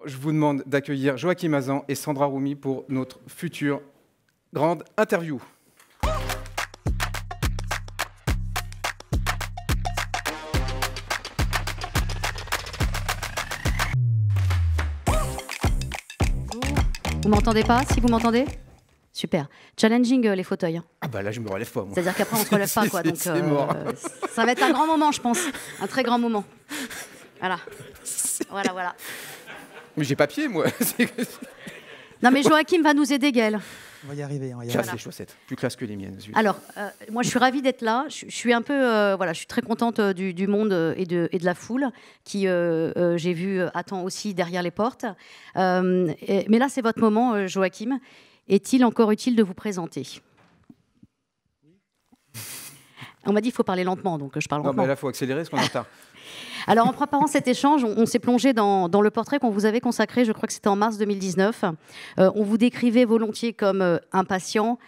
je vous demande d'accueillir Joachim Hazan et Sandra Roumi pour notre future grande interview. Vous m'entendez pas? Si vous m'entendez? Super. Challenging les fauteuils. Ah bah là, je me relève pas, moi. C'est-à-dire qu'après, on se relève pas, quoi. Donc, c'est mort. Ça va être un grand moment, je pense. Un très grand moment. Voilà. Voilà. Mais j'ai pas pied, moi. Non, mais Joachim va nous aider, Gaël. On va y arriver. Classe les chaussettes. Plus classe que les miennes. Alors, moi, je suis ravie d'être là. Je suis un peu, je suis très contente du monde et de la foule qui, j'ai vu, attend aussi derrière les portes. Mais là, c'est votre moment, Joachim. Est-il encore utile de vous présenter? On m'a dit qu'il faut parler lentement, donc je parle lentement. Non, mais là, il faut accélérer parce qu'on est en retard. Alors, en préparant cet échange, on s'est plongé dans le portrait qu'on vous avait consacré, je crois que c'était en mars 2019. On vous décrivait volontiers comme impatient,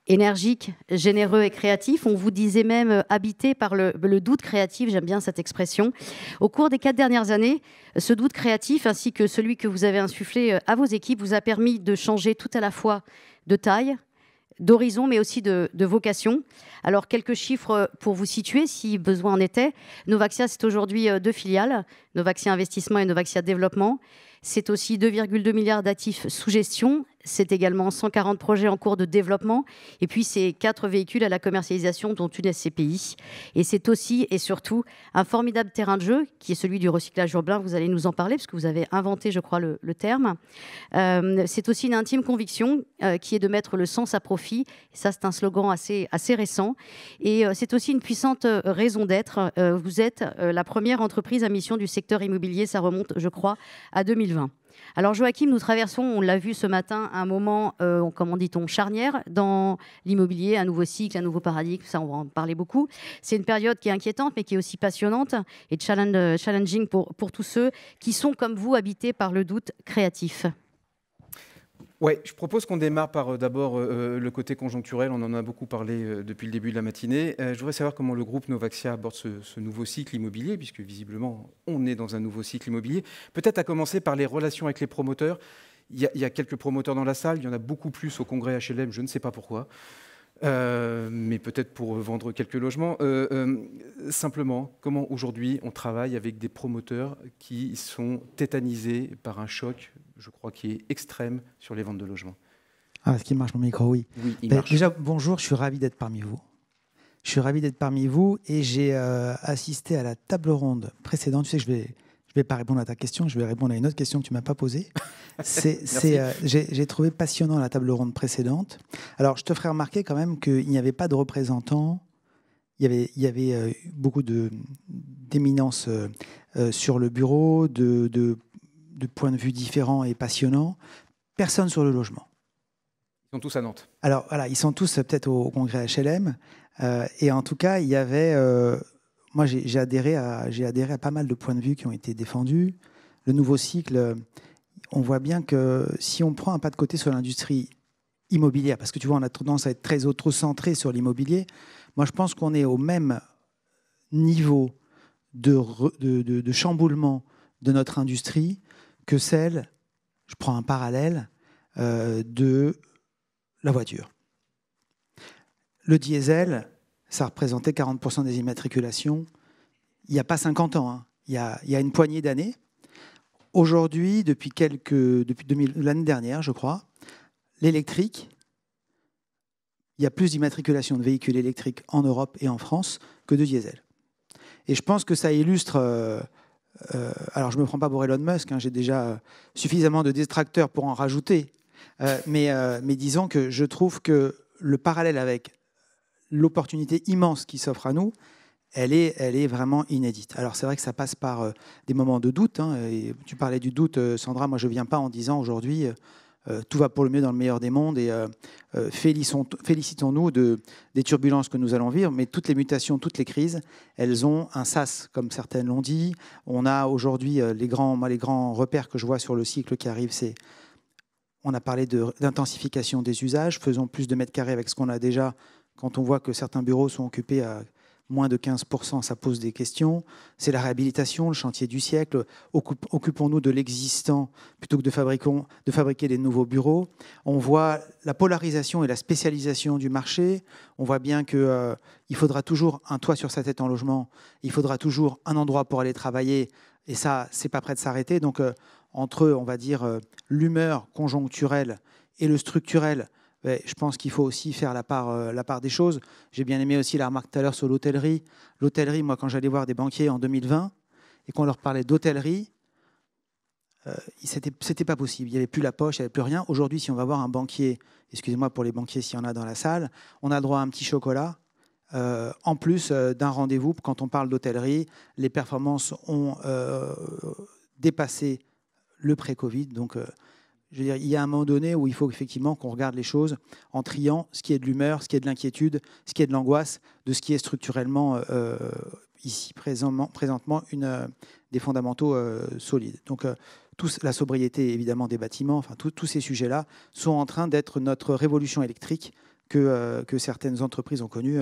énergique, généreux et créatif. On vous disait même habité par le doute créatif, j'aime bien cette expression. Au cours des 4 dernières années, ce doute créatif, ainsi que celui que vous avez insufflé à vos équipes, vous a permis de changer tout à la fois de taille, d'horizon, mais aussi de vocation. Alors, quelques chiffres pour vous situer, si besoin en était. Novaxia, c'est aujourd'hui 2 filiales, Novaxia Investissement et Novaxia Développement. C'est aussi 2,2 milliards d'actifs sous gestion. C'est également 140 projets en cours de développement. Et puis, c'est 4 véhicules à la commercialisation, dont une SCPI. Et c'est aussi et surtout un formidable terrain de jeu, qui est celui du recyclage urbain. Vous allez nous en parler, parce que vous avez inventé, je crois, le terme. C'est aussi une intime conviction, qui est de mettre le sens à profit. Et ça, c'est un slogan assez récent. Et c'est aussi une puissante raison d'être. Vous êtes la première entreprise à mission du secteur immobilier. Ça remonte, je crois, à 2020. Alors Joachim, nous traversons, on l'a vu ce matin, un moment, comment dit-on, charnière dans l'immobilier, un nouveau cycle, un nouveau paradigme, ça on va en parler beaucoup. C'est une période qui est inquiétante mais qui est aussi passionnante et challenging pour tous ceux qui sont comme vous habités par le doute créatif. Ouais, je propose qu'on démarre par d'abord le côté conjoncturel. On en a beaucoup parlé depuis le début de la matinée. Je voudrais savoir comment le groupe Novaxia aborde ce nouveau cycle immobilier, puisque visiblement, on est dans un nouveau cycle immobilier. Peut-être à commencer par les relations avec les promoteurs. Il y a quelques promoteurs dans la salle. Il y en a beaucoup plus au congrès HLM, je ne sais pas pourquoi. Mais peut-être pour vendre quelques logements. Simplement, comment aujourd'hui on travaille avec des promoteurs qui sont tétanisés par un choc, je crois, qui est extrême sur les ventes de logements? Est-ce qu'il marche mon micro? Oui. Oui, il marche. Déjà, bonjour, je suis ravi d'être parmi vous. Je suis ravi d'être parmi vous et j'ai assisté à la table ronde précédente. Tu sais que je vais pas répondre à ta question, je vais répondre à une autre question que tu ne m'as pas posée. J'ai trouvé passionnant la table ronde précédente. Alors, je te ferai remarquer quand même qu'il n'y avait pas de représentants. Il y avait beaucoup d'éminences sur le bureau, de points de vue différents et passionnants. Personne sur le logement. Ils sont tous à Nantes. Alors, voilà, ils sont tous peut-être au congrès HLM. Et en tout cas, il y avait... moi, j'ai adhéré à pas mal de points de vue qui ont été défendus. Le nouveau cycle, on voit bien que si on prend un pas de côté sur l'industrie immobilière, parce que tu vois, on a tendance à être très auto-centré sur l'immobilier, moi, je pense qu'on est au même niveau de chamboulement de notre industrie que celle, je prends un parallèle, de la voiture. Le diesel, ça représentait 40% des immatriculations il n'y a pas 50 ans, hein. Il y a une poignée d'années. Aujourd'hui, depuis l'année dernière, je crois, l'électrique, il y a plus d'immatriculations de véhicules électriques en Europe et en France que de diesel. Et je pense que ça illustre... alors, je ne me prends pas pour Elon Musk, hein, j'ai déjà suffisamment de détracteurs pour en rajouter. Mais disons que je trouve que le parallèle avec l'opportunité immense qui s'offre à nous, elle est vraiment inédite. Alors, c'est vrai que ça passe par des moments de doute. Hein, et tu parlais du doute, Sandra. Moi, je ne viens pas en disant aujourd'hui tout va pour le mieux dans le meilleur des mondes et félicitons-nous des turbulences que nous allons vivre. Mais toutes les mutations, toutes les crises, elles ont un sas, comme certaines l'ont dit. On a aujourd'hui les grands repères que je vois sur le cycle qui arrive, c'est on a parlé d'intensification des usages, faisons plus de mètres carrés avec ce qu'on a déjà. Quand on voit que certains bureaux sont occupés à moins de 15%, ça pose des questions. C'est la réhabilitation, le chantier du siècle. Occupons-nous de l'existant plutôt que de fabriquer des nouveaux bureaux. On voit la polarisation et la spécialisation du marché. On voit bien qu'il faudra toujours un toit sur sa tête en logement. Il faudra toujours un endroit pour aller travailler. Et ça, c'est pas prêt de s'arrêter. Donc, entre, on va dire, l'humeur conjoncturelle et le structurel, je pense qu'il faut aussi faire la part des choses. J'ai bien aimé aussi la remarque tout à l'heure sur l'hôtellerie. L'hôtellerie, moi, quand j'allais voir des banquiers en 2020 et qu'on leur parlait d'hôtellerie, c'était pas possible. Il n'y avait plus la poche, il n'y avait plus rien. Aujourd'hui, si on va voir un banquier, excusez-moi pour les banquiers s'il y en a dans la salle, on a le droit à un petit chocolat. En plus d'un rendez-vous, quand on parle d'hôtellerie, les performances ont dépassé le pré-Covid. Donc, je veux dire, il y a un moment donné où il faut effectivement qu'on regarde les choses en triant ce qui est de l'humeur, ce qui est de l'inquiétude, ce qui est de l'angoisse, de ce qui est structurellement, ici, présentement, des fondamentaux solides. Donc, la sobriété, évidemment, des bâtiments, enfin, tous ces sujets-là sont en train d'être notre révolution électrique que certaines entreprises ont connue.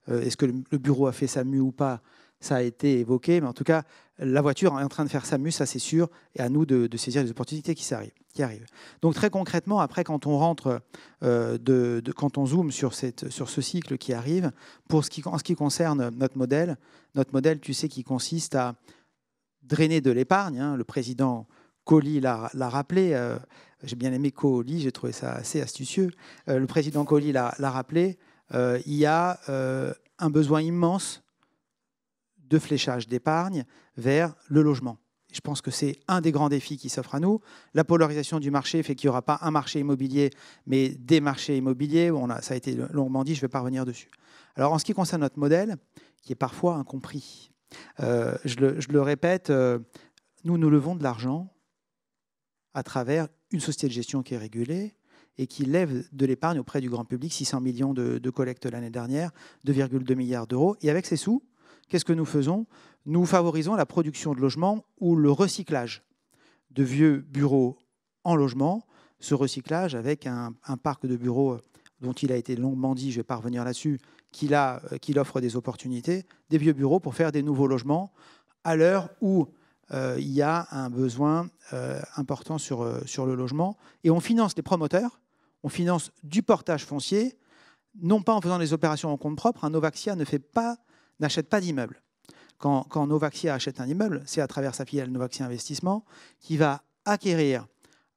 Est-ce que le bureau a fait sa mue ou pas? Ça a été évoqué, mais en tout cas, la voiture est en train de faire sa mue, ça c'est sûr, et à nous de saisir les opportunités qui arrivent. Donc très concrètement, après, quand on rentre, quand on zoome sur ce cycle qui arrive, en ce qui concerne notre modèle, tu sais, qui consiste à drainer de l'épargne, hein, le président Colli l'a rappelé, j'ai bien aimé Colli, j'ai trouvé ça assez astucieux, le président Colli l'a rappelé, il y a un besoin immense de fléchage d'épargne vers le logement. Je pense que c'est un des grands défis qui s'offrent à nous. La polarisation du marché fait qu'il n'y aura pas un marché immobilier, mais des marchés immobiliers. Ça a été longuement dit, je ne vais pas revenir dessus. Alors, en ce qui concerne notre modèle, qui est parfois incompris, je le répète, nous levons de l'argent à travers une société de gestion qui est régulée et qui lève de l'épargne auprès du grand public, 600 millions de collectes l'année dernière, 2,2 milliards d'euros. Et avec ces sous, qu'est-ce que nous faisons? Nous favorisons la production de logements ou le recyclage de vieux bureaux en logement. Ce recyclage avec un parc de bureaux dont il a été longuement dit, je ne vais pas revenir là-dessus, qu'il offre des opportunités, des vieux bureaux pour faire des nouveaux logements à l'heure où il y a un besoin important sur le logement. Et on finance les promoteurs, on finance du portage foncier, non pas en faisant des opérations en compte propre. Novaxia n'achète pas d'immeuble. Quand Novaxia achète un immeuble, c'est à travers sa filiale Novaxia Investissement qui va acquérir,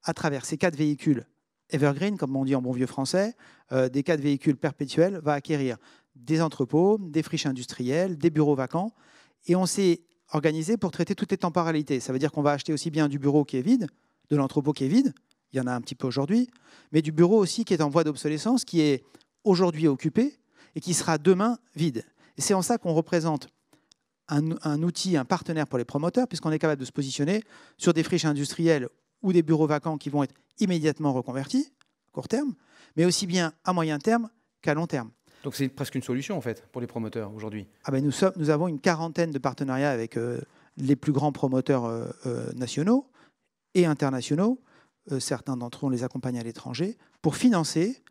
à travers ces 4 véhicules evergreen, comme on dit en bon vieux français, des 4 véhicules perpétuels, va acquérir des entrepôts, des friches industrielles, des bureaux vacants. Et on s'est organisé pour traiter toutes les temporalités. Ça veut dire qu'on va acheter aussi bien du bureau qui est vide, de l'entrepôt qui est vide, il y en a un petit peu aujourd'hui, mais du bureau aussi qui est en voie d'obsolescence, qui est aujourd'hui occupé et qui sera demain vide. Et c'est en ça qu'on représente un outil, un partenaire pour les promoteurs, puisqu'on est capable de se positionner sur des friches industrielles ou des bureaux vacants qui vont être immédiatement reconvertis, à court terme, mais aussi bien à moyen terme qu'à long terme. Donc c'est presque une solution, en fait, pour les promoteurs aujourd'hui. Nous avons une quarantaine de partenariats avec les plus grands promoteurs nationaux et internationaux. Certains d'entre eux, on les accompagne à l'étranger pour financer,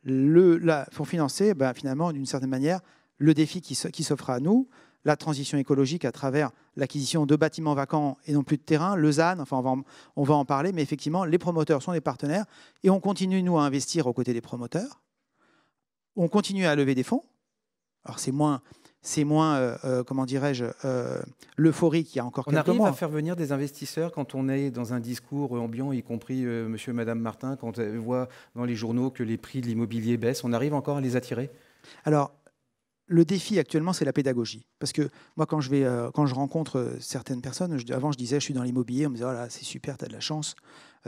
finalement, d'une certaine manière, le défi qui s'offre à nous, la transition écologique à travers l'acquisition de bâtiments vacants et non plus de terrain, le ZAN, enfin on va en parler, mais effectivement, les promoteurs sont des partenaires et on continue, nous, à investir aux côtés des promoteurs. On continue à lever des fonds. Alors c'est moins comment dirais-je, l'euphorie qu'il y a encore quelques mois. On arrive à faire venir des investisseurs quand on est dans un discours ambiant, y compris monsieur et madame Martin, quand on voit dans les journaux que les prix de l'immobilier baissent, on arrive encore à les attirer? Alors, le défi actuellement, c'est la pédagogie. Parce que moi, quand je rencontre certaines personnes, avant je disais, je suis dans l'immobilier, on me disait, oh là, c'est super, tu as de la chance,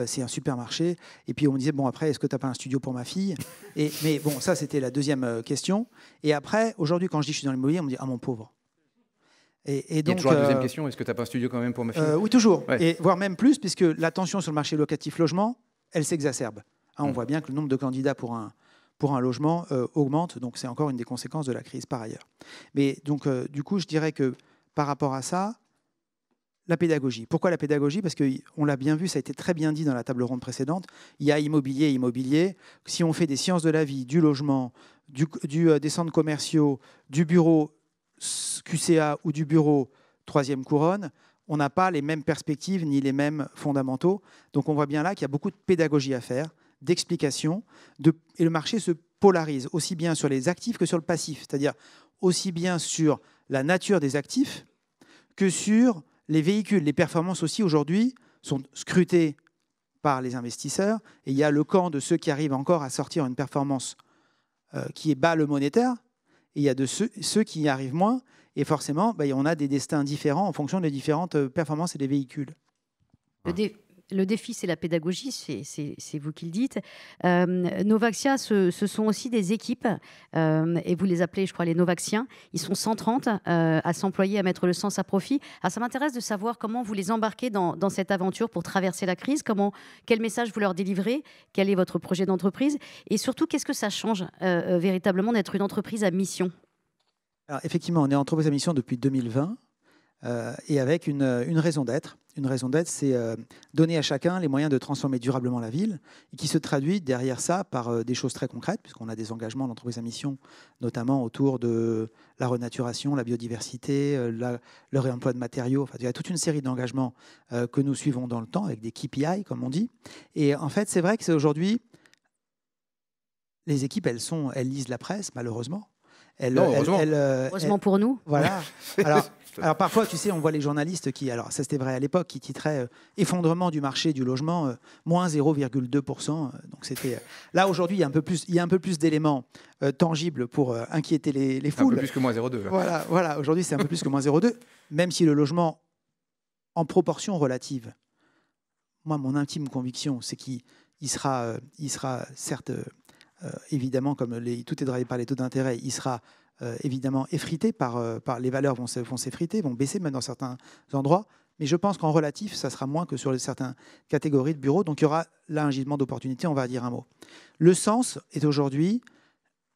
c'est un super marché. Et puis on me disait, bon, après, est-ce que tu n'as pas un studio pour ma fille? Mais bon, ça, c'était la deuxième question. Et après, aujourd'hui, quand je dis je suis dans l'immobilier, on me dit, ah, mon pauvre. Et donc, il y a toujours la deuxième question, est-ce que tu n'as pas un studio quand même pour ma fille? Oui, toujours. Ouais. Et voire même plus, puisque la tension sur le marché locatif logement, elle s'exacerbe. On voit bien que le nombre de candidats pour un logement augmente, donc c'est encore une des conséquences de la crise par ailleurs. Mais donc, du coup, je dirais que par rapport à ça, la pédagogie. Pourquoi la pédagogie? Parce qu'on l'a bien vu, ça a été très bien dit dans la table ronde précédente, il y a immobilier. Si on fait des sciences de la vie, du logement, des centres commerciaux, du bureau, QCA ou du bureau troisième couronne, on n'a pas les mêmes perspectives ni les mêmes fondamentaux. Donc on voit bien là qu'il y a beaucoup de pédagogie à faire, d'explication, et le marché se polarise aussi bien sur les actifs que sur le passif, c'est-à-dire aussi bien sur la nature des actifs que sur les véhicules. Les performances aussi aujourd'hui sont scrutées par les investisseurs, et il y a le camp de ceux qui arrivent encore à sortir une performance qui est bas le monétaire, et il y a de ceux qui y arrivent moins, et forcément, on a des destins différents en fonction des différentes performances et des véhicules. Le défi, c'est la pédagogie, c'est vous qui le dites. Novaxia, ce sont aussi des équipes, et vous les appelez, je crois, les Novaxiens. Ils sont 130 à s'employer, à mettre le sens à profit. Alors, ça m'intéresse de savoir comment vous les embarquez dans cette aventure pour traverser la crise, quel message vous leur délivrez, quel est votre projet d'entreprise, et surtout, qu'est-ce que ça change véritablement d'être une entreprise à mission? Alors, effectivement, on est entreprise à mission depuis 2020. Et avec une raison d'être. Une raison d'être, c'est donner à chacun les moyens de transformer durablement la ville, et qui se traduit derrière ça par des choses très concrètes, puisqu'on a des engagements d'entreprise à mission, notamment autour de la renaturation, la biodiversité, le réemploi de matériaux. Enfin, il y a toute une série d'engagements que nous suivons dans le temps, avec des KPI, comme on dit. Et en fait, c'est vrai que c'est aujourd'hui, les équipes, elles lisent la presse, malheureusement. Heureusement pour nous. Voilà. Alors parfois, tu sais, on voit les journalistes qui, alors ça c'était vrai à l'époque, qui titraient effondrement du marché du logement, moins 0,2%. Donc c'était là aujourd'hui, il y a un peu plus d'éléments tangibles pour inquiéter les foules. Un peu plus que moins 0,2. Voilà. Aujourd'hui, c'est un peu plus que moins 0,2, même si le logement, en proportion relative, moi, mon intime conviction, c'est qu'il sera certes, évidemment, comme tout est drivé par les taux d'intérêt, il sera évidemment effrité par les valeurs vont s'effriter, vont baisser même dans certains endroits. Mais je pense qu'en relatif, ça sera moins que sur certaines catégories de bureaux. Donc il y aura là un gisement d'opportunité, on va dire un mot. Le sens est aujourd'hui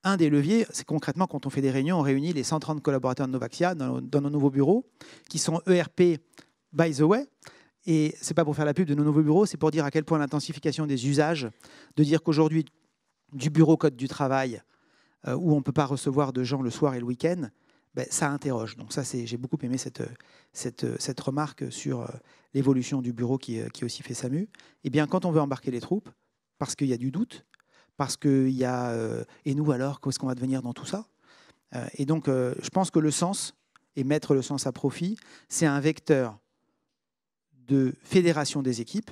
un des leviers. C'est concrètement quand on fait des réunions, on réunit les 130 collaborateurs de Novaxia dans nos nouveaux bureaux, qui sont ERP by the way. Et ce n'est pas pour faire la pub de nos nouveaux bureaux, c'est pour dire à quel point l'intensification des usages, de dire qu'aujourd'hui, du bureau code du travail, où on ne peut pas recevoir de gens le soir et le week-end, ça interroge. Donc ça, j'ai beaucoup aimé cette remarque sur l'évolution du bureau qui aussi fait SAMU. Eh bien, quand on veut embarquer les troupes, parce qu'il y a du doute, parce qu'il y a... et nous alors, qu'est-ce qu'on va devenir dans tout ça? Et donc, je pense que le sens, et mettre le sens à profit, c'est un vecteur de fédération des équipes.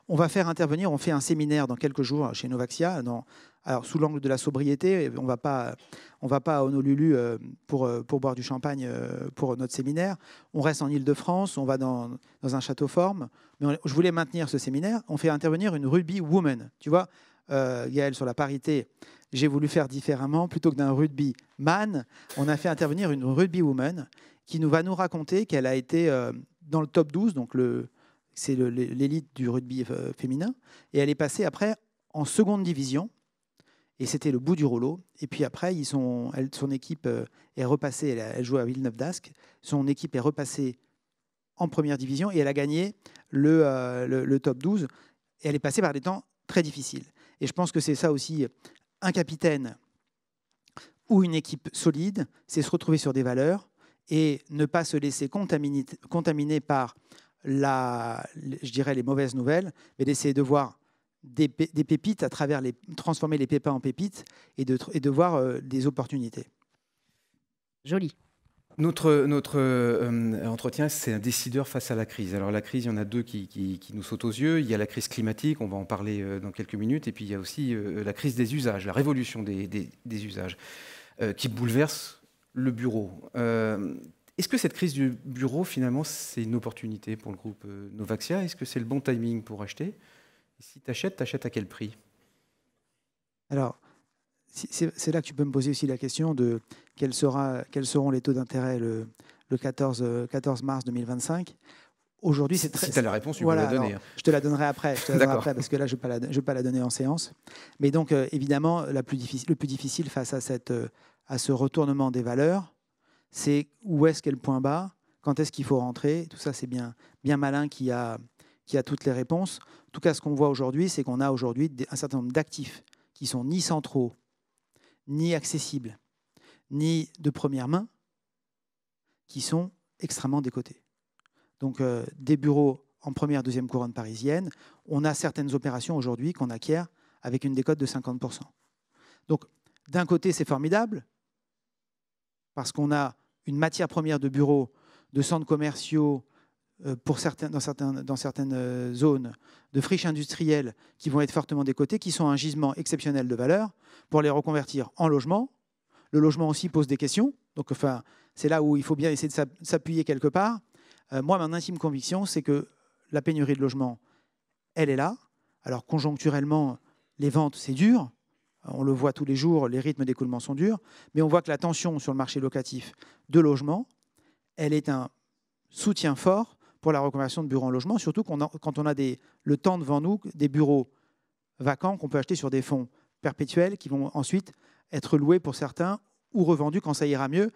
On va faire intervenir, on fait un séminaire dans quelques jours chez Novaxia, alors sous l'angle de la sobriété. On va pas à Honolulu pour boire du champagne pour notre séminaire. On reste en Île-de-France, on va dans un château forme. Mais je voulais maintenir ce séminaire. On fait intervenir une rugby woman. Tu vois, Gaël, sur la parité, j'ai voulu faire différemment. Plutôt que d'un rugby man, on a fait intervenir une rugby woman qui va nous raconter qu'elle a été dans le top 12, donc c'est l'élite du rugby féminin, et elle est passée après en seconde division, et c'était le bout du rouleau. Et puis après, son équipe est repassée, elle joue à Villeneuve d'Ascq, son équipe est repassée en première division, et elle a gagné le top 12, et elle est passée par des temps très difficiles. Et je pense que c'est ça aussi, un capitaine ou une équipe solide, c'est se retrouver sur des valeurs, et ne pas se laisser contaminer par je dirais les mauvaises nouvelles, mais d'essayer de voir des pépites à travers transformer les pépins en pépites et de voir des opportunités. Joli. Notre entretien, c'est un décideur face à la crise. Alors la crise, il y en a deux qui nous sautent aux yeux. Il y a la crise climatique, on va en parler dans quelques minutes, et puis il y a aussi la crise des usages, la révolution des usages, qui bouleverse le bureau. Est-ce que cette crise du bureau, finalement, c'est une opportunité pour le groupe Novaxia? Est-ce que c'est le bon timing pour acheter? Et si tu achètes à quel prix? Alors, c'est là que tu peux me poser aussi la question de quels seront les taux d'intérêt le 14 mars 2025. Aujourd'hui, c'est très... Si tu as la réponse, tu peux la donner. Je te la donnerai après, parce que là, je ne vais pas la donner en séance. Mais donc, évidemment, le plus difficile face à ce retournement des valeurs, c'est où est-ce qu'est le point bas, quand est-ce qu'il faut rentrer. Tout ça, c'est bien malin qui a toutes les réponses. En tout cas, ce qu'on voit aujourd'hui, c'est qu'on a aujourd'hui un certain nombre d'actifs qui sont ni centraux, ni accessibles, ni de première main, qui sont extrêmement décotés. Donc des bureaux en première, deuxième couronne parisienne, on a certaines opérations aujourd'hui qu'on acquiert avec une décote de 50%. Donc d'un côté, c'est formidable, parce qu'on a une matière première de bureaux, de centres commerciaux, dans certaines zones, de friches industrielles qui vont être fortement décotées, qui sont un gisement exceptionnel de valeur, pour les reconvertir en logement. Le logement aussi pose des questions, donc enfin, c'est là où il faut bien essayer de s'appuyer quelque part. Moi, mon intime conviction, c'est que la pénurie de logement, elle est là. Alors conjoncturellement, les ventes, c'est dur. On le voit tous les jours, les rythmes d'écoulement sont durs. Mais on voit que la tension sur le marché locatif de logement, elle est un soutien fort pour la reconversion de bureaux en logement, surtout quand on a le temps devant nous, des bureaux vacants qu'on peut acheter sur des fonds perpétuels qui vont ensuite être loués pour certains ou revendus quand ça ira mieux.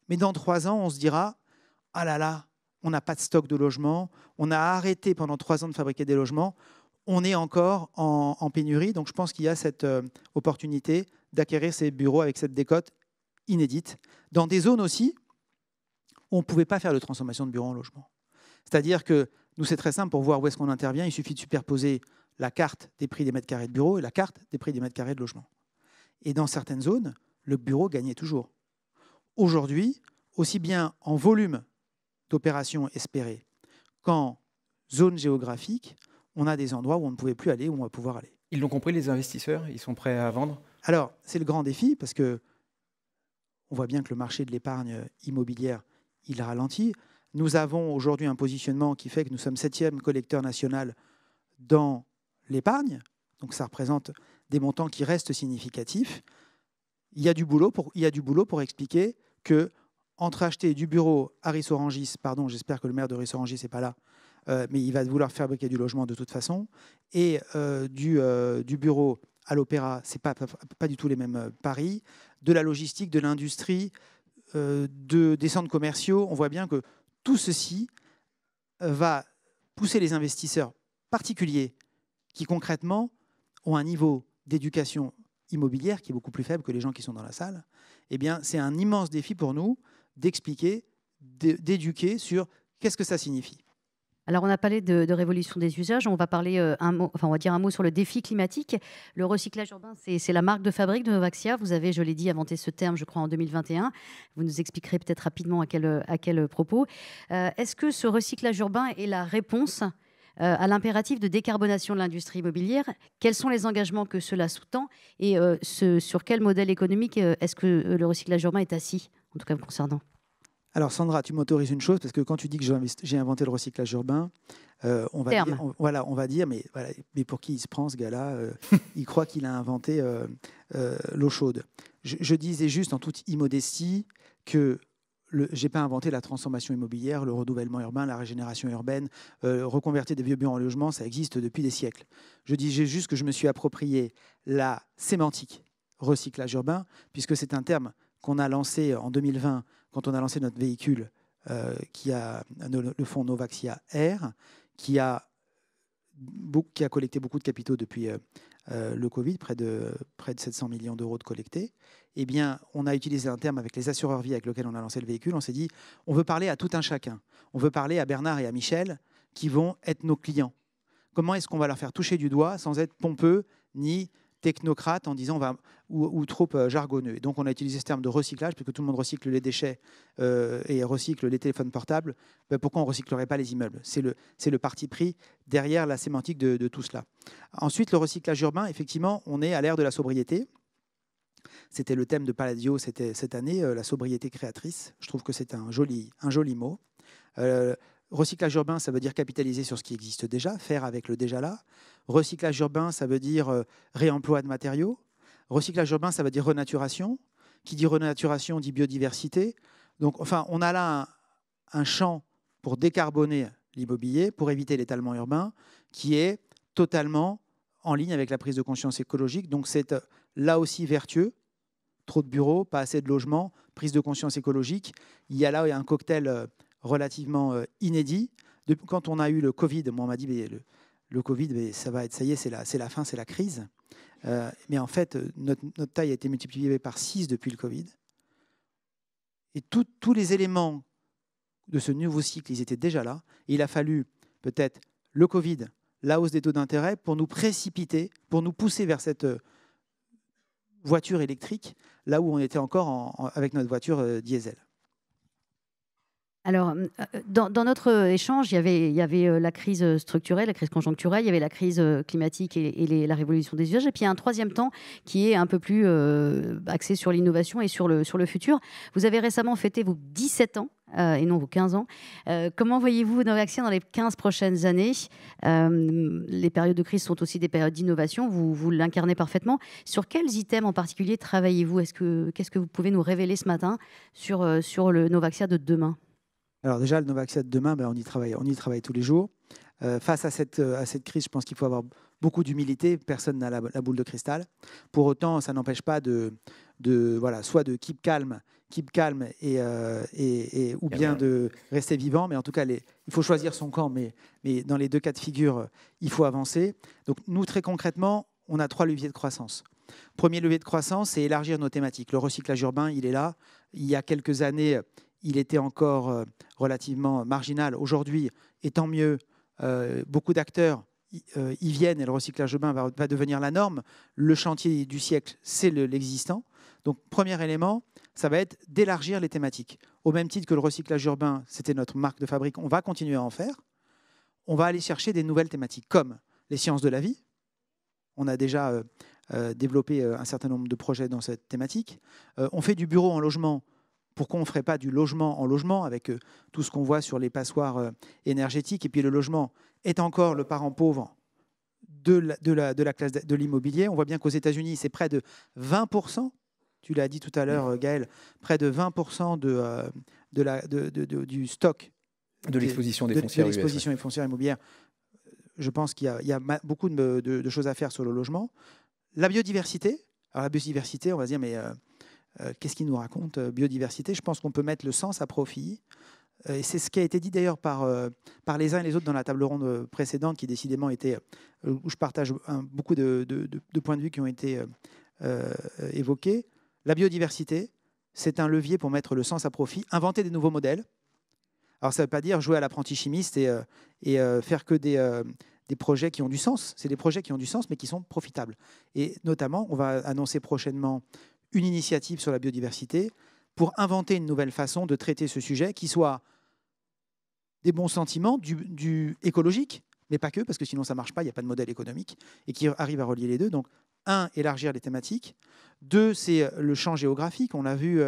Mais dans 3 ans, on se dira « Ah là là, on n'a pas de stock de logements, on a arrêté pendant 3 ans de fabriquer des logements, on est encore en pénurie. » Donc je pense qu'il y a cette opportunité d'acquérir ces bureaux avec cette décote inédite, dans des zones aussi où on ne pouvait pas faire de transformation de bureaux en logement. C'est-à-dire que nous, c'est très simple, pour voir où est-ce qu'on intervient, il suffit de superposer la carte des prix des mètres carrés de bureau et la carte des prix des mètres carrés de logement. Et dans certaines zones, le bureau gagnait toujours. Aujourd'hui, aussi bien en volume d'opérations espérées qu'en zone géographique, on a des endroits où on ne pouvait plus aller, où on va pouvoir aller. Ils l'ont compris, les investisseurs? Ils sont prêts à vendre? Alors, c'est le grand défi, parce que on voit bien que le marché de l'épargne immobilière, il ralentit. Nous avons aujourd'hui un positionnement qui fait que nous sommes 7e collecteur national dans l'épargne. Donc ça représente des montants qui restent significatifs. Il y a du boulot pour expliquer que entre acheter du bureau à Rissorangis, pardon, j'espère que le maire de Rissorangis n'est pas là, mais il va vouloir fabriquer du logement de toute façon, et du bureau à l'Opéra, ce n'est pas du tout les mêmes paris, de la logistique, de l'industrie, des centres commerciaux. On voit bien que tout ceci va pousser les investisseurs particuliers qui concrètement ont un niveau d'éducation immobilière qui est beaucoup plus faible que les gens qui sont dans la salle. Eh bien, c'est un immense défi pour nous d'expliquer, d'éduquer sur qu'est-ce que ça signifie. Alors, on a parlé de révolution des usages. On va parler on va dire un mot sur le défi climatique. Le recyclage urbain, c'est la marque de fabrique de Novaxia. Vous avez, je l'ai dit, inventé ce terme, je crois, en 2021. Vous nous expliquerez peut-être rapidement à quel propos. Est-ce que ce recyclage urbain est la réponse à l'impératif de décarbonation de l'industrie immobilière? Quels sont les engagements que cela sous-tend? Et sur quel modèle économique est-ce que le recyclage urbain est assis, en tout cas me concernant? Alors Sandra, tu m'autorises une chose, parce que quand tu dis que j'ai inventé le recyclage urbain, on va dire, mais pour qui il se prend ce gars-là? Il croit qu'il a inventé l'eau chaude. Je disais juste en toute immodestie que je n'ai pas inventé la transformation immobilière, le renouvellement urbain, la régénération urbaine, reconvertir des vieux bureaux en logement, ça existe depuis des siècles. Je disais juste que je me suis approprié la sémantique recyclage urbain, puisque c'est un terme qu'on a lancé en 2020 quand on a lancé notre véhicule qui a le fonds Novaxia Air, qui a collecté beaucoup de capitaux depuis le Covid, près de 700 millions d'euros de collectés. Eh bien, on a utilisé un terme avec les assureurs vie avec lesquels on a lancé le véhicule. On s'est dit, on veut parler à tout un chacun. On veut parler à Bernard et à Michel qui vont être nos clients. Comment est-ce qu'on va leur faire toucher du doigt sans être pompeux ni technocrate en disant ou trop jargonneux. Et donc on a utilisé ce terme de recyclage, puisque tout le monde recycle les déchets et recycle les téléphones portables. Pourquoi on ne recyclerait pas les immeubles? C'est le parti pris derrière la sémantique de tout cela. Ensuite, le recyclage urbain, effectivement, on est à l'ère de la sobriété. C'était le thème de Palladio cette année, la sobriété créatrice. Je trouve que c'est un joli mot. Recyclage urbain, ça veut dire capitaliser sur ce qui existe déjà, faire avec le déjà là. Recyclage urbain, ça veut dire réemploi de matériaux. Recyclage urbain, ça veut dire renaturation. Qui dit renaturation dit biodiversité. Donc, enfin, on a là un champ pour décarboner l'immobilier, pour éviter l'étalement urbain, qui est totalement en ligne avec la prise de conscience écologique. Donc, c'est là aussi vertueux. Trop de bureaux, pas assez de logements, prise de conscience écologique. Il y a là un cocktail relativement inédit. Quand on a eu le Covid, moi on m'a dit le Covid, ça va être, ça y est, c'est la fin, c'est la crise. Mais en fait, notre taille a été multipliée par 6 depuis le Covid. Et tous les éléments de ce nouveau cycle, ils étaient déjà là. Et il a fallu peut-être le Covid, la hausse des taux d'intérêt pour nous précipiter, pour nous pousser vers cette voiture électrique, là où on était encore avec notre voiture diesel. Alors, dans notre échange, il y avait la crise structurelle, la crise conjoncturelle, il y avait la crise climatique et la révolution des usages. Et puis, il y a un troisième temps qui est un peu plus axé sur l'innovation et sur le futur. Vous avez récemment fêté vos 17 ans. Et non vos 15 ans. Comment voyez-vous Novaxia dans les 15 prochaines années? Les périodes de crise sont aussi des périodes d'innovation, vous l'incarnez parfaitement. Sur quels items en particulier travaillez-vous? Qu'est-ce que vous pouvez nous révéler ce matin sur le Novaxia de demain? Alors déjà, le Novaxia de demain, on y travaille tous les jours. Face à cette crise, je pense qu'il faut avoir beaucoup d'humilité. Personne n'a la boule de cristal. Pour autant, ça n'empêche pas soit de keep calm ou bien de rester vivant. Mais en tout cas, il faut choisir son camp. Mais dans les deux cas de figure, il faut avancer. Donc nous, très concrètement, on a 3 leviers de croissance. Premier levier de croissance, c'est élargir nos thématiques. Le recyclage urbain, il est là. Il y a quelques années, il était encore relativement marginal. Aujourd'hui, et tant mieux, beaucoup d'acteurs y viennent et le recyclage urbain va devenir la norme. Le chantier du siècle, c'est l'existant. Donc, premier élément, ça va être d'élargir les thématiques. Au même titre que le recyclage urbain, c'était notre marque de fabrique, on va continuer à en faire. On va aller chercher des nouvelles thématiques, comme les sciences de la vie. On a déjà développé un certain nombre de projets dans cette thématique. On fait du bureau en logement. Pourquoi on ne ferait pas du logement en logement avec tout ce qu'on voit sur les passoires énergétiques? Et puis le logement est encore le parent pauvre de la classe de l'immobilier. On voit bien qu'aux États-Unis, c'est près de 20%, tu l'as dit tout à l'heure Gaël, près de 20% du stock de l'exposition des foncières, et foncières immobilières. Je pense qu'il y a beaucoup de choses à faire sur le logement. La biodiversité. Alors la biodiversité, on va se dire, mais qu'est-ce qu'il nous raconte, biodiversité? Je pense qu'on peut mettre le sens à profit. Et c'est ce qui a été dit d'ailleurs par les uns et les autres dans la table ronde précédente, qui décidément était, où je partage beaucoup de points de vue qui ont été évoqués. La biodiversité, c'est un levier pour mettre le sens à profit, inventer des nouveaux modèles. Alors ça ne veut pas dire jouer à l'apprenti chimiste et faire que des projets qui ont du sens. C'est des projets qui ont du sens, mais qui sont profitables. Et notamment, on va annoncer prochainement une initiative sur la biodiversité pour inventer une nouvelle façon de traiter ce sujet qui soit des bons sentiments, du écologique, mais pas que, parce que sinon ça ne marche pas, il n'y a pas de modèle économique, et qui arrive à relier les deux. Donc, 1, élargir les thématiques. 2, c'est le champ géographique. On l'a vu,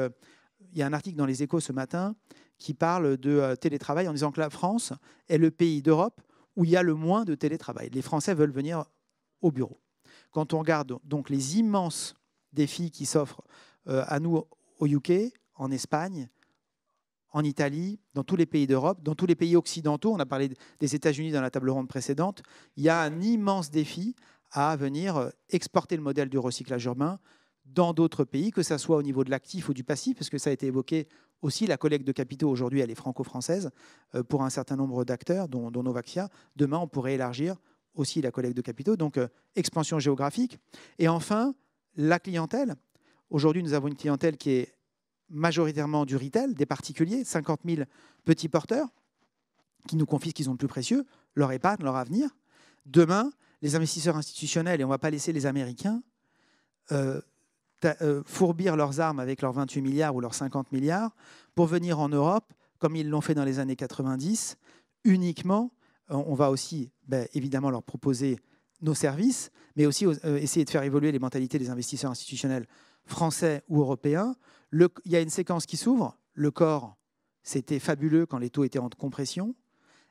il y a un article dans Les Échos ce matin qui parle de télétravail en disant que la France est le pays d'Europe où il y a le moins de télétravail. Les Français veulent venir au bureau. Quand on regarde donc les immenses défis qui s'offrent à nous au UK, en Espagne, en Italie, dans tous les pays d'Europe, dans tous les pays occidentaux, on a parlé des États-Unis dans la table ronde précédente, il y a un immense défi à venir exporter le modèle du recyclage urbain dans d'autres pays, que ce soit au niveau de l'actif ou du passif, parce que ça a été évoqué aussi, la collecte de capitaux aujourd'hui, elle est franco-française pour un certain nombre d'acteurs, dont Novaxia. Demain, on pourrait élargir aussi la collecte de capitaux, donc expansion géographique. Et enfin, la clientèle. Aujourd'hui, nous avons une clientèle qui est majoritairement du retail, des particuliers, 50 000 petits porteurs qui nous confient ce qu'ils ont de plus précieux, leur épargne, leur avenir. Demain, les investisseurs institutionnels, et on ne va pas laisser les Américains fourbir leurs armes avec leurs 28 milliards ou leurs 50 milliards pour venir en Europe, comme ils l'ont fait dans les années 90, uniquement. On va aussi, évidemment, leur proposer nos services, mais aussi essayer de faire évoluer les mentalités des investisseurs institutionnels français ou européens. Il y a une séquence qui s'ouvre. Le corps, c'était fabuleux quand les taux étaient en compression.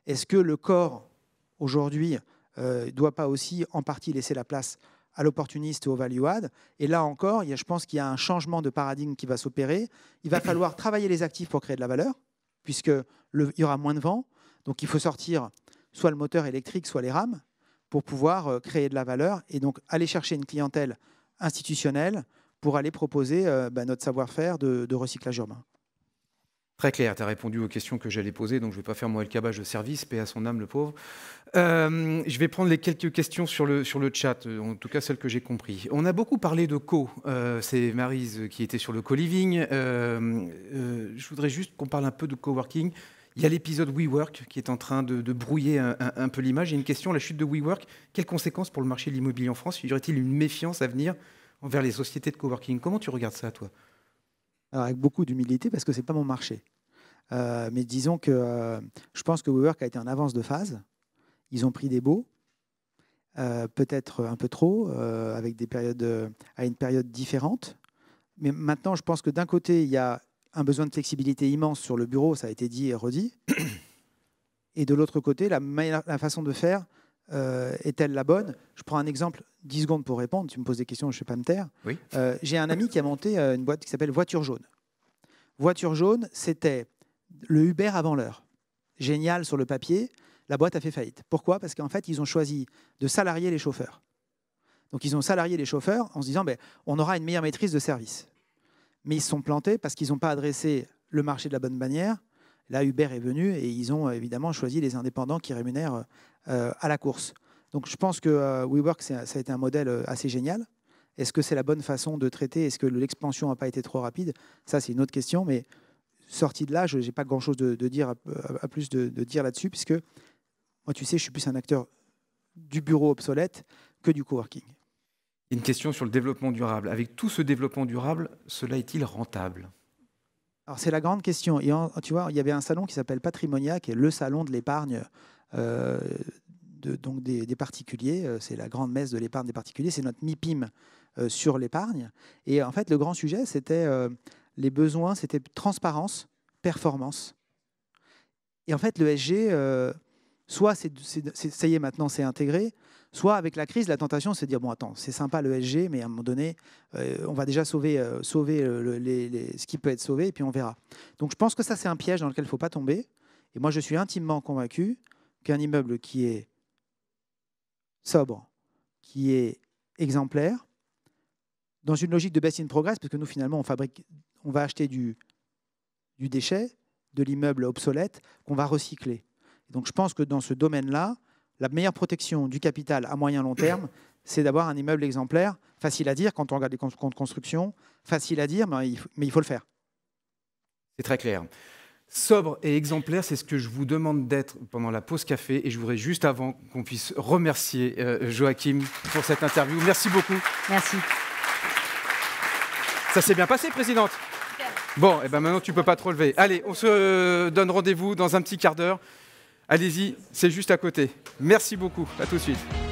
Est-ce que le corps, aujourd'hui, ne doit pas aussi en partie laisser la place à l'opportuniste et au value-add? Et là encore, je pense qu'il y a un changement de paradigme qui va s'opérer. Il va falloir travailler les actifs pour créer de la valeur, puisqu'il y aura moins de vent. Donc il faut sortir soit le moteur électrique, soit les rames, pour pouvoir créer de la valeur et donc aller chercher une clientèle institutionnelle pour aller proposer notre savoir-faire de recyclage urbain. Très clair, tu as répondu aux questions que j'allais poser, donc je ne vais pas faire moi le cabage de service, paix à son âme le pauvre. Je vais prendre les quelques questions sur le chat, en tout cas celles que j'ai compris. On a beaucoup parlé de co, c'est Maryse qui était sur le co-living. Je voudrais juste qu'on parle un peu de coworking. Il y a l'épisode WeWork qui est en train de brouiller un peu l'image. J'ai une question, la chute de WeWork, quelles conséquences pour le marché de l'immobilier en France? Y aurait-il une méfiance à venir envers les sociétés de coworking? Comment tu regardes ça, toi? Alors, avec beaucoup d'humilité, parce que ce n'est pas mon marché. Mais disons que je pense que WeWork a été en avance de phase. Ils ont pris des baux, peut-être un peu trop, avec des périodes, à une période différente. Mais maintenant, je pense que d'un côté, il y a un besoin de flexibilité immense sur le bureau, ça a été dit et redit. Et de l'autre côté, la façon de faire est-elle la bonne? Je prends un exemple, 10 secondes pour répondre. Tu me poses des questions, je ne vais pas me taire. Oui. J'ai un ami qui a monté une boîte qui s'appelle Voiture Jaune. Voiture Jaune, c'était le Uber avant l'heure. Génial sur le papier. La boîte a fait faillite. Pourquoi? Parce qu'en fait, ils ont choisi de salarier les chauffeurs. Donc, ils ont salarié les chauffeurs en se disant on aura une meilleure maîtrise de service. Mais ils se sont plantés parce qu'ils n'ont pas adressé le marché de la bonne manière. Là, Uber est venu et ils ont évidemment choisi les indépendants qui rémunèrent à la course. Donc, je pense que WeWork, ça a été un modèle assez génial. Est-ce que c'est la bonne façon de traiter? Est-ce que l'expansion n'a pas été trop rapide? Ça, c'est une autre question. Mais sorti de là, je n'ai pas grand-chose de dire à plus de dire là-dessus, puisque moi, tu sais, je suis plus un acteur du bureau obsolète que du coworking. Une question sur le développement durable. Avec tout ce développement durable, cela est-il rentable? Alors, c'est la grande question. Et tu vois, il y avait un salon qui s'appelle Patrimonia, qui est le salon de l'épargne donc des particuliers. C'est la grande messe de l'épargne des particuliers. C'est notre MIPIM sur l'épargne. Et en fait, le grand sujet, c'était les besoins, c'était transparence, performance. Et en fait, le SG, soit ça y est, maintenant, c'est intégré, soit avec la crise, la tentation, c'est de dire, bon, attends, c'est sympa le SG, mais à un moment donné, on va déjà sauver ce qui peut être sauvé, et puis on verra. Donc, je pense que ça, c'est un piège dans lequel il ne faut pas tomber. Et moi, je suis intimement convaincu qu'un immeuble qui est sobre, qui est exemplaire, dans une logique de best in progress, parce que nous, finalement, on va acheter du déchet, de l'immeuble obsolète, qu'on va recycler. Donc, je pense que dans ce domaine-là, la meilleure protection du capital à moyen long terme, c'est d'avoir un immeuble exemplaire. Facile à dire quand on regarde les comptes de construction, facile à dire, mais il faut le faire. C'est très clair. Sobre et exemplaire, c'est ce que je vous demande d'être pendant la pause café. Et je voudrais juste avant qu'on puisse remercier Joachim pour cette interview. Merci beaucoup. Merci. Ça s'est bien passé, Présidente? Bon, et ben maintenant tu ne peux pas te relever. Allez, on se donne rendez-vous dans un petit quart d'heure. Allez-y, c'est juste à côté. Merci beaucoup. À tout de suite.